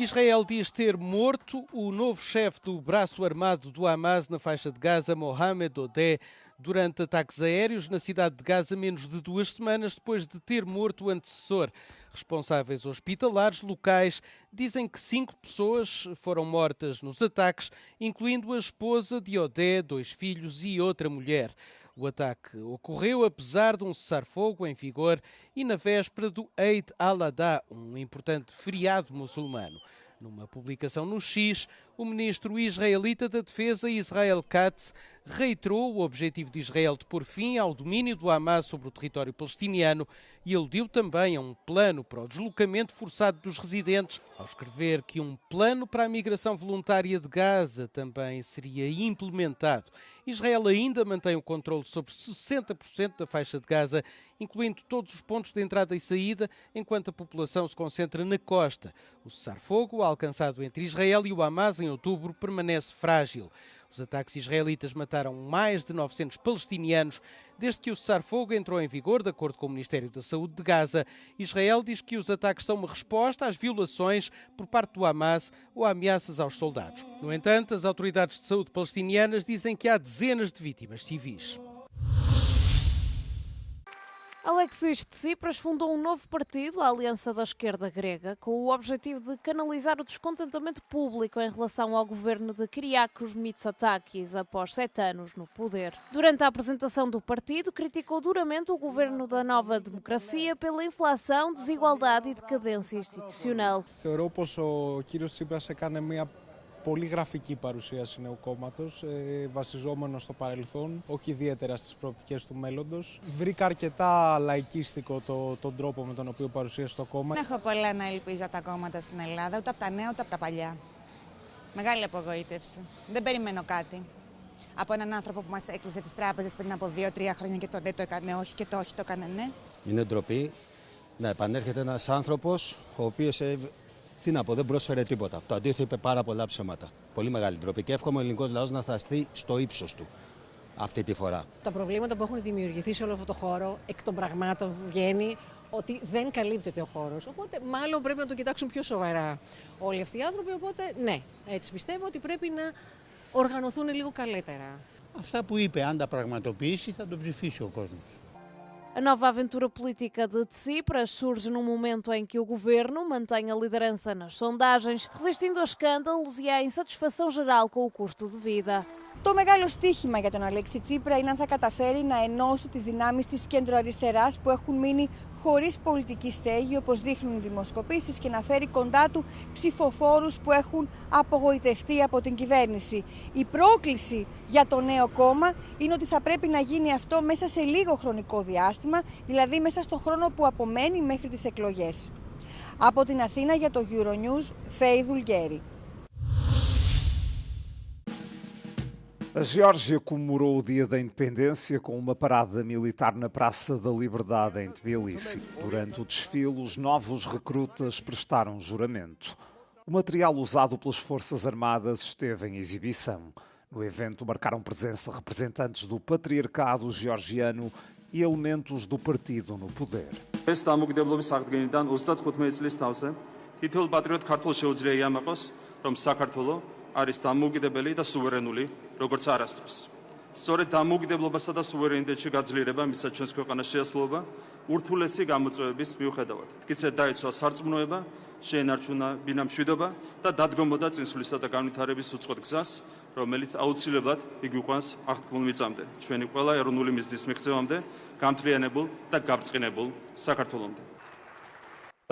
Israel diz ter morto o novo chefe do braço armado do Hamas na faixa de Gaza, Mohamed Odeh, durante ataques aéreos na cidade de Gaza menos de 2 semanas depois de ter morto o antecessor. Responsáveis hospitalares locais dizem que 5 pessoas foram mortas nos ataques, incluindo a esposa de Odeh, 2 filhos e outra mulher. O ataque ocorreu apesar de um cessar-fogo em vigor e na véspera do Eid al-Adha, um importante feriado muçulmano. Numa publicação no X, o ministro israelita da Defesa, Israel Katz, reiterou o objetivo de Israel de pôr fim ao domínio do Hamas sobre o território palestiniano e aludiu também a um plano para o deslocamento forçado dos residentes, ao escrever que um plano para a migração voluntária de Gaza também seria implementado. Israel ainda mantém o controle sobre 60% da faixa de Gaza, incluindo todos os pontos de entrada e saída, enquanto a população se concentra na costa. O cessar-fogo, alcançado entre Israel e o Hamas em outubro, permanece frágil. Os ataques israelitas mataram mais de 900 palestinianos desde que o cessar-fogo entrou em vigor, de acordo com o Ministério da Saúde de Gaza. Israel diz que os ataques são uma resposta às violações por parte do Hamas ou a ameaças aos soldados. No entanto, as autoridades de saúde palestinianas dizem que há dezenas de vítimas civis. Alexis Tsipras fundou um novo partido, a Aliança da Esquerda Grega, com o objetivo de canalizar o descontentamento público em relação ao governo de Kyriakos Mitsotakis após 7 anos no poder. Durante a apresentação do partido, criticou duramente o governo da Nova Democracia pela inflação, desigualdade e decadência institucional. Θεωρώ πως ο κύριος Τσίπρας έκανε μια πολύ γραφική παρουσίαση νέου κόμματος, βασιζόμενο στο παρελθόν, όχι ιδιαίτερα στις προοπτικές του μέλλοντος. Βρήκα αρκετά λαϊκίστικο τον τρόπο με τον οποίο παρουσίασε το κόμμα. Δεν έχω πολλά να ελπίζω από τα κόμματα στην Ελλάδα, ούτε από τα νέα, ούτε από τα παλιά. Μεγάλη απογοήτευση. Δεν περιμένω κάτι από έναν άνθρωπο που μας έκλεισε τις τράπεζες πριν από 2-3 χρόνια και το ναι το έκανε όχι και το όχι το έκανε ναι. Είναι ντροπή να επανέρχεται ένας άνθρωπος ο οποίος τι να πω, δεν πρόσφερε τίποτα. Το αντίθετο είπε πάρα πολλά ψέματα. Πολύ μεγάλη ντροπή και εύχομαι ο ελληνικός λαός να θαστεί στο ύψος του αυτή τη φορά. Τα προβλήματα που έχουν δημιουργηθεί σε όλο αυτό το χώρο, εκ των πραγμάτων βγαίνει ότι δεν καλύπτεται ο χώρος. Οπότε μάλλον πρέπει να το κοιτάξουν πιο σοβαρά όλοι αυτοί οι άνθρωποι. Οπότε ναι, έτσι πιστεύω ότι πρέπει να οργανωθούν λίγο καλύτερα. Αυτά που είπε, αν τα πραγματοποιήσει, θα τον ψηφίσει ο κόσμος. A nova aventura política de Tsipras surge num momento em que o governo mantém a liderança nas sondagens, resistindo a escândalos e à insatisfação geral com o custo de vida. Το μεγάλο στίχημα για τον Αλέξη Τσίπρα είναι αν θα καταφέρει να ενώσει τις δυνάμεις της κεντροαριστεράς που έχουν μείνει χωρίς πολιτική στέγη, όπως δείχνουν οι δημοσκοπήσεις, και να φέρει κοντά του ψηφοφόρους που έχουν απογοητευτεί από την κυβέρνηση. Η πρόκληση για το νέο κόμμα είναι ότι θα πρέπει να γίνει αυτό μέσα σε λίγο χρονικό διάστημα, δηλαδή μέσα στο χρόνο που απομένει μέχρι τις εκλογές. Από την Αθήνα για το Euronews, Φέη Δουλγέρη. A Geórgia comemorou o Dia da Independência com uma parada militar na Praça da Liberdade, em Tbilisi. Durante o desfile, os novos recrutas prestaram juramento. O material usado pelas Forças Armadas esteve em exibição. No evento marcaram presença representantes do patriarcado georgiano e elementos do partido no poder. არის დამოუკიდებელი და სუვერენული, როგორც არასდროს. სწორედ დამოუკიდებლობასა და სუვერენიტეტში გაძლიერება მისცა ჩვენს ქვეყანას შეასრულება ურთულესი გამოწვევების მიუხედავად. მტკიცედ დაიცვა სარწმუნოება, შეენარჩუნა ბინამშვიდობა და დადგომოდა წინსვლისა და განვითარების უწყოთ გზას, რომელიც აუცილებლად იგვიყვანს აღთქმულ მიწამდე, ჩვენი ყველა ეროვნული მიზნის მიღწევამდე, გამთლიანებულ და გაბრწყინებულ საქართველომდე.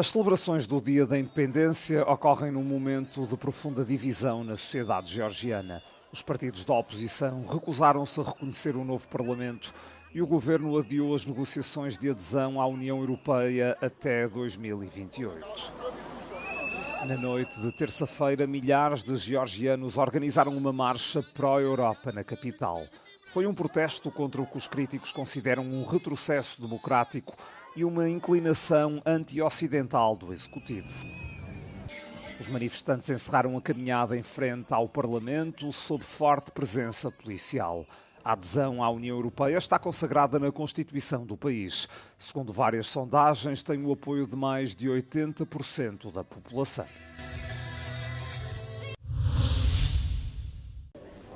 As celebrações do Dia da Independência ocorrem num momento de profunda divisão na sociedade georgiana. Os partidos da oposição recusaram-se a reconhecer o novo Parlamento e o governo adiou as negociações de adesão à União Europeia até 2028. Na noite de terça-feira, milhares de georgianos organizaram uma marcha pró-Europa na capital. Foi um protesto contra o que os críticos consideram um retrocesso democrático e uma inclinação anti-ocidental do Executivo. Os manifestantes encerraram a caminhada em frente ao Parlamento sob forte presença policial. A adesão à União Europeia está consagrada na Constituição do país. Segundo várias sondagens, tem o apoio de mais de 80% da população.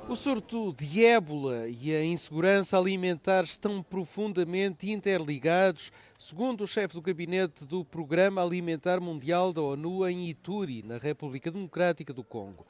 O surto de ébola e a insegurança alimentar estão profundamente interligados, segundo o chefe do gabinete do Programa Alimentar Mundial da ONU em Ituri, na República Democrática do Congo.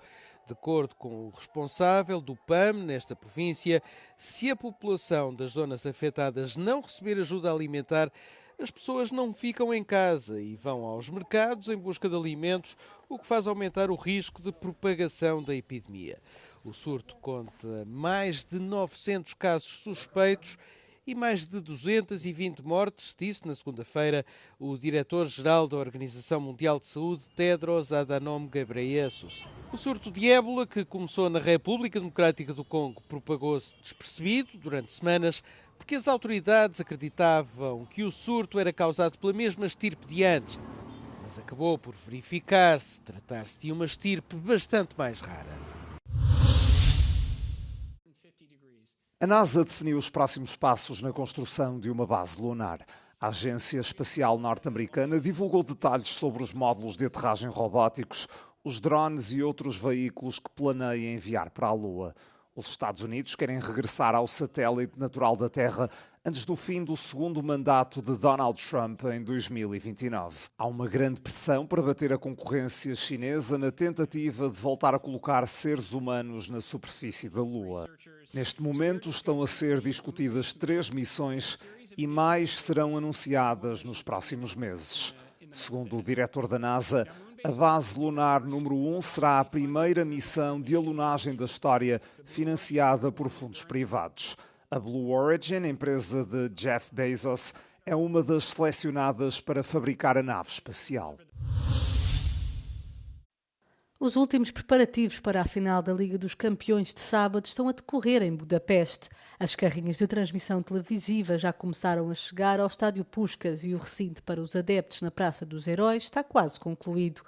De acordo com o responsável do PAM nesta província, se a população das zonas afetadas não receber ajuda alimentar, as pessoas não ficam em casa e vão aos mercados em busca de alimentos, o que faz aumentar o risco de propagação da epidemia. O surto conta mais de 900 casos suspeitos e mais de 220 mortes, disse na segunda-feira o diretor-geral da Organização Mundial de Saúde, Tedros Adhanom Ghebreyesus. O surto de ébola, que começou na República Democrática do Congo, propagou-se despercebido durante semanas, porque as autoridades acreditavam que o surto era causado pela mesma estirpe de antes, mas acabou por verificar-se tratar-se de uma estirpe bastante mais rara. A NASA definiu os próximos passos na construção de uma base lunar. A Agência Espacial Norte-Americana divulgou detalhes sobre os módulos de aterragem robóticos, os drones e outros veículos que planeia enviar para a Lua. Os Estados Unidos querem regressar ao satélite natural da Terra antes do fim do segundo mandato de Donald Trump em 2029. Há uma grande pressão para bater a concorrência chinesa na tentativa de voltar a colocar seres humanos na superfície da Lua. Neste momento estão a ser discutidas 3 missões e mais serão anunciadas nos próximos meses. Segundo o diretor da NASA, a base lunar número 1 será a primeira missão de alunagem da história financiada por fundos privados. A Blue Origin, empresa de Jeff Bezos, é uma das selecionadas para fabricar a nave espacial. Os últimos preparativos para a final da Liga dos Campeões de sábado estão a decorrer em Budapeste. As carrinhas de transmissão televisiva já começaram a chegar ao estádio Puskás e o recinto para os adeptos na Praça dos Heróis está quase concluído.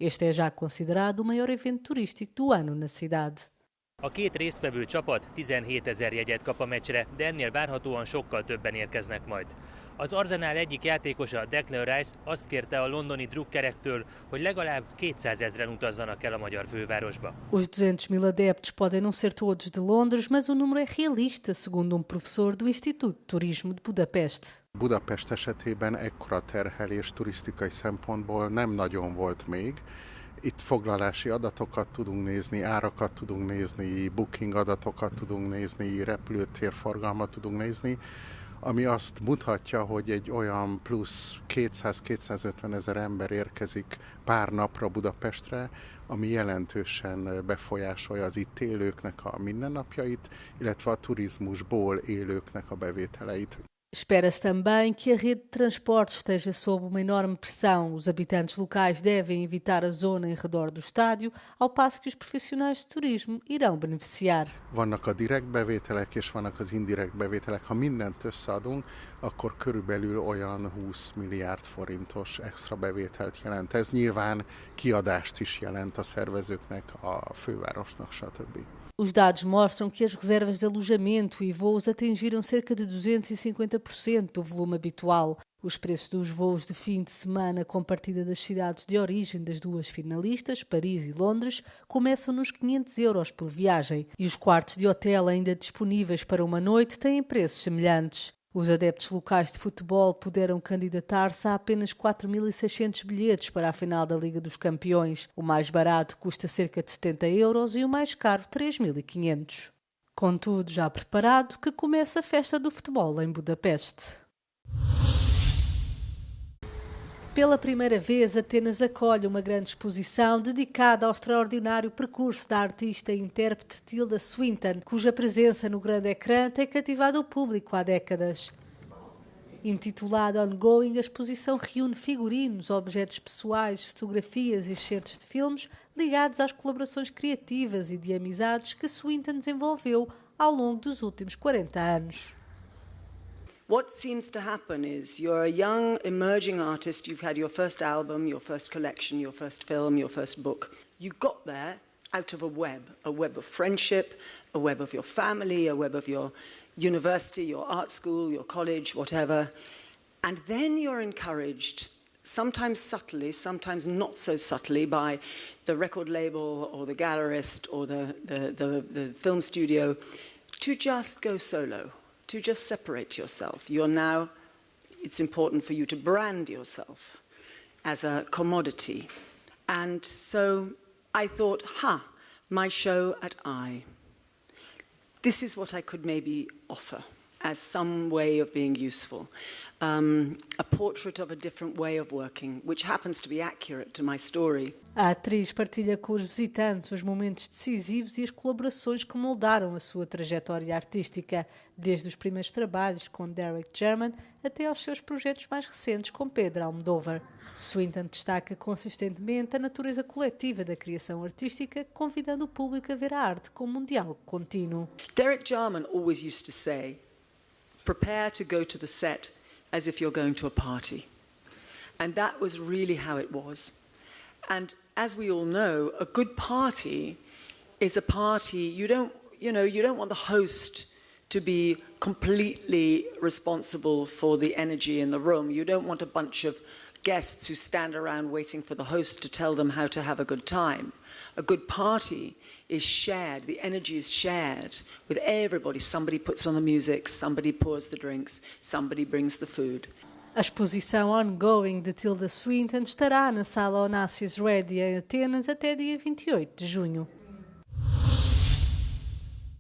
Este é já considerado o maior evento turístico do ano na cidade. A két résztvevő csapat 17 000 jegyet kap a meccsre, de ennél várhatóan sokkal többen érkeznek majd. Az Arsenal egyik játékosa, Declan Rice azt kérte a londoni drukkerektől, hogy legalább 200 000-en utazzanak el a magyar fővárosba. Os 200 000 adeptos podem não ser todos de Londres, mas o número é realista, segundo professor do Instituto de Turismo de Budapeste. Budapest esetében ekkora terhelés turisztikai szempontból nem nagyon volt még. Itt foglalási adatokat tudunk nézni, árakat tudunk nézni, booking adatokat tudunk nézni, repülőtérforgalmat tudunk nézni, ami azt mutatja, hogy egy olyan plusz 200-250 000 ember érkezik pár napra Budapestre, ami jelentősen befolyásolja az itt élőknek a mindennapjait, illetve a turizmusból élőknek a bevételeit. Espera-se também que a rede de transportes esteja sob uma enorme pressão. Os habitantes locais devem evitar a zona em redor do estádio, ao passo que os profissionais de turismo irão beneficiar. Vannak a direkt bevételek és vannak az indirekt bevételek. Ha mindent összeadunk, akkor körülbelül olyan 20 milliárd forintos extra bevételt jelent. Ez nyilván kiadást is jelent a szervezőknek, a fővárosnak, stb. Os dados mostram que as reservas de alojamento e voos atingiram cerca de 250% do volume habitual. Os preços dos voos de fim de semana com partida das cidades de origem das duas finalistas, Paris e Londres, começam nos 500 € por viagem. E os quartos de hotel ainda disponíveis para uma noite têm preços semelhantes. Os adeptos locais de futebol puderam candidatar-se a apenas 4.600 bilhetes para a final da Liga dos Campeões. O mais barato custa cerca de 70 € e o mais caro 3.500. Com tudo já preparado, que começa a festa do futebol em Budapeste. Pela primeira vez, Atenas acolhe uma grande exposição dedicada ao extraordinário percurso da artista e intérprete Tilda Swinton, cuja presença no grande ecrã tem cativado o público há décadas. Intitulada Ongoing, a exposição reúne figurinos, objetos pessoais, fotografias e excertos de filmes ligados às colaborações criativas e de amizades que Swinton desenvolveu ao longo dos últimos 40 anos. What seems to happen is you're a young, emerging artist, you've had your first album, your first collection, your first film, your first book. You got there out of a web of friendship, a web of your family, a web of your university, your art school, your college, whatever. And then you're encouraged sometimes subtly, sometimes not so subtly, by the record label or the gallerist or the film studio, to just go solo, to just separate yourself. It's important for you to brand yourself as a commodity. And so I thought, my show at I. This is what I could maybe offer as some way of being useful. A portrait of a different way of working, which happens to be accurate to my story. A atriz partilha com os visitantes os momentos decisivos e as colaborações que moldaram a sua trajetória artística, desde os primeiros trabalhos com Derek Jarman até aos seus projetos mais recentes com Pedro Almodóvar. Swinton destaca consistentemente a natureza coletiva da criação artística, convidando o público a ver a arte como um diálogo contínuo. Derek Jarman always used to say, prepare to go to the set as if you're going to a party. And that was really how it was. And as we all know, a good party is a party, you don't want the host to be completely responsible for the energy in the room. You don't want a bunch of guests who stand around waiting for the host to tell them how to have a good time. A good party is shared, the energy is shared with everybody. Somebody puts on the music, somebody pours the drinks, somebody brings the food. A exposição Ongoing de Tilda Swinton estará na Sala Onassis Ready em Atenas até dia 28 de junho.